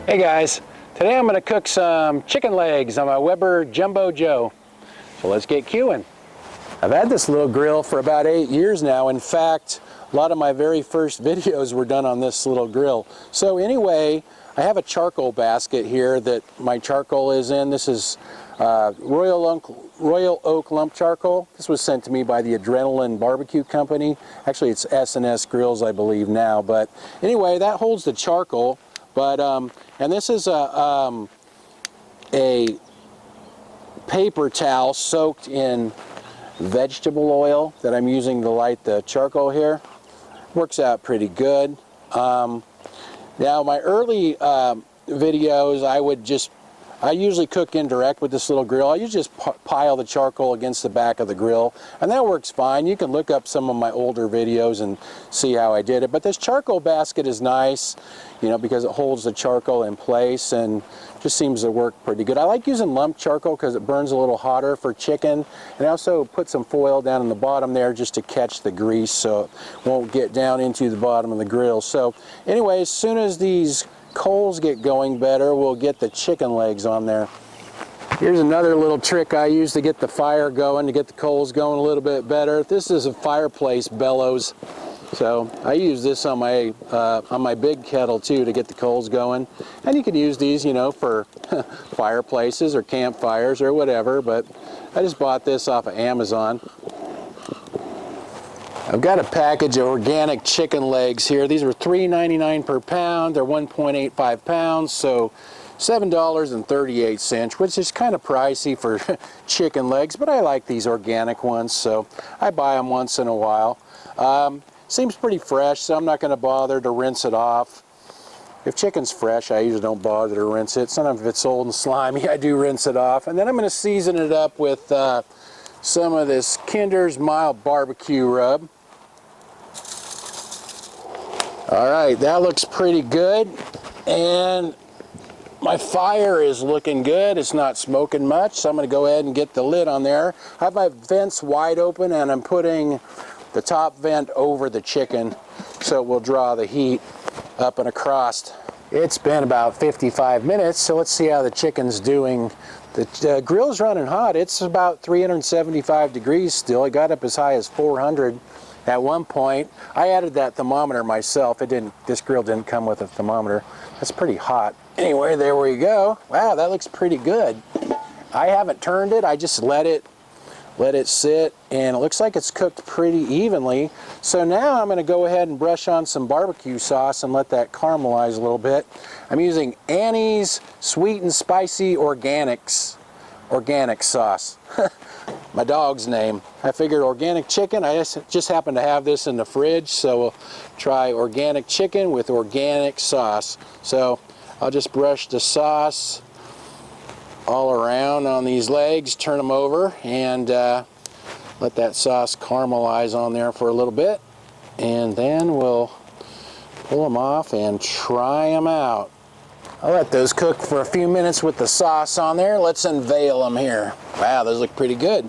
Hey guys, today I'm going to cook some chicken legs on my Weber Jumbo Joe. So let's get queuing. I've had this little grill for about 8 years now. In fact, a lot of my very first videos were done on this little grill. So anyway, I have a charcoal basket here that my charcoal is in. This is Royal Oak lump charcoal. This was sent to me by the Adrenaline Barbecue Company. Actually, it's S&S Grills, I believe now. But anyway, that holds the charcoal. But and this is a paper towel soaked in vegetable oil that I'm using to light the charcoal here. Works out pretty good. Now my early videos, I usually cook indirect with this little grill. I usually just pile the charcoal against the back of the grill, and that works fine. You can look up some of my older videos and see how I did it. But this charcoal basket is nice, you know, because it holds the charcoal in place and just seems to work pretty good. I like using lump charcoal because it burns a little hotter for chicken. And I also put some foil down in the bottom there just to catch the grease so it won't get down into the bottom of the grill. So anyway, as soon as these coals get going better, we'll get the chicken legs on there. Here's another little trick I use to get the fire going, to get the coals going a little bit better. This is a Fireplace bellows. So I use this on my big kettle too to get the coals going. And you can use these, you know, for fireplaces or campfires or whatever, but I just bought this off of Amazon. I've got a package of organic chicken legs here. These are $3.99 per pound. They're 1.85 pounds, so $7.38, which is kind of pricey for chicken legs, but I like these organic ones, so I buy them once in a while. Seems pretty fresh, so I'm not going to bother to rinse it off. If chicken's fresh, I usually don't bother to rinse it. Sometimes if it's old and slimy, I do rinse it off. And then I'm going to season it up with some of this Kinder's Mild Barbecue Rub. All right, that looks pretty good, and my fire is looking good. It's not smoking much, so I'm going to go ahead and get the lid on there. I have my vents wide open, and I'm putting the top vent over the chicken so it will draw the heat up and across. It's been about 55 minutes, so let's see how the chicken's doing. The grill's running hot. It's about 375 degrees still. It got up as high as 400. At one point. I added that thermometer myself. This grill didn't come with a thermometer. That's pretty hot. Anyway, there we go. Wow, that looks pretty good. I haven't turned it. I just let it sit, and it looks like it's cooked pretty evenly. So now I'm going to go ahead and brush on some barbecue sauce and let that caramelize a little bit. I'm using Annie's Sweet and Spicy organic sauce. My dog's name. I figured organic chicken. I just happen to have this in the fridge, so we'll try organic chicken with organic sauce. So I'll just brush the sauce all around on these legs, turn them over, and let that sauce caramelize on there for a little bit, and then we'll pull them off and try them out. I'll let those cook for a few minutes with the sauce on there. Let's unveil them here. Wow, those look pretty good.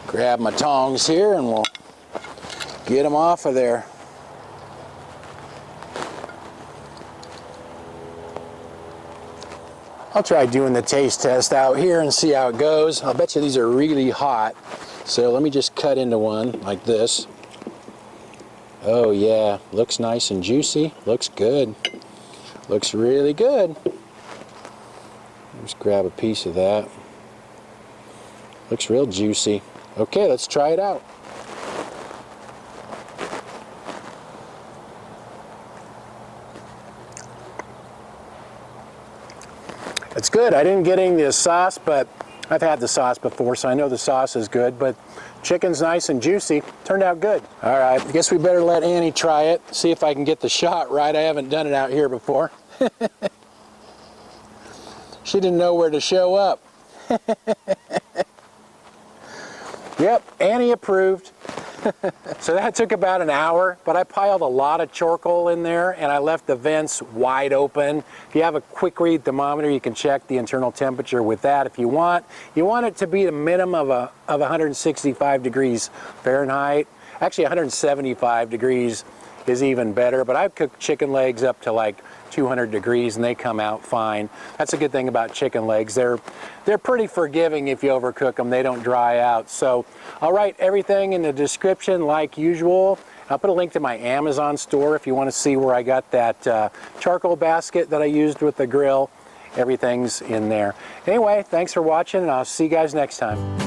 Grab my tongs here and we'll get them off of there. I'll try doing the taste test out here and see how it goes. I'll bet you these are really hot. So let me just cut into one like this. Oh yeah, looks nice and juicy. Looks good. Looks really good. Just grab a piece of that. Looks real juicy. Okay, let's try it out. It's good. I didn't get any of the sauce, but I've had the sauce before, so I know the sauce is good, but chicken's nice and juicy. Turned out good. All right, I guess we better let Annie try it, see if I can get the shot right. I haven't done it out here before. She didn't know where to show up. Yep, Annie approved. So that took about an hour, but I piled a lot of charcoal in there and I left the vents wide open. If you have a quick read thermometer, you can check the internal temperature with that if you want. You want it to be a minimum of 165 degrees Fahrenheit, actually 175 degrees is even better. But I've cooked chicken legs up to like 200 degrees and they come out fine. That's a good thing about chicken legs. They're pretty forgiving if you overcook them. They don't dry out. So I'll write everything in the description like usual. I'll put a link to my Amazon store if you want to see where I got that charcoal basket that I used with the grill. Everything's in there. Anyway, thanks for watching, and I'll see you guys next time.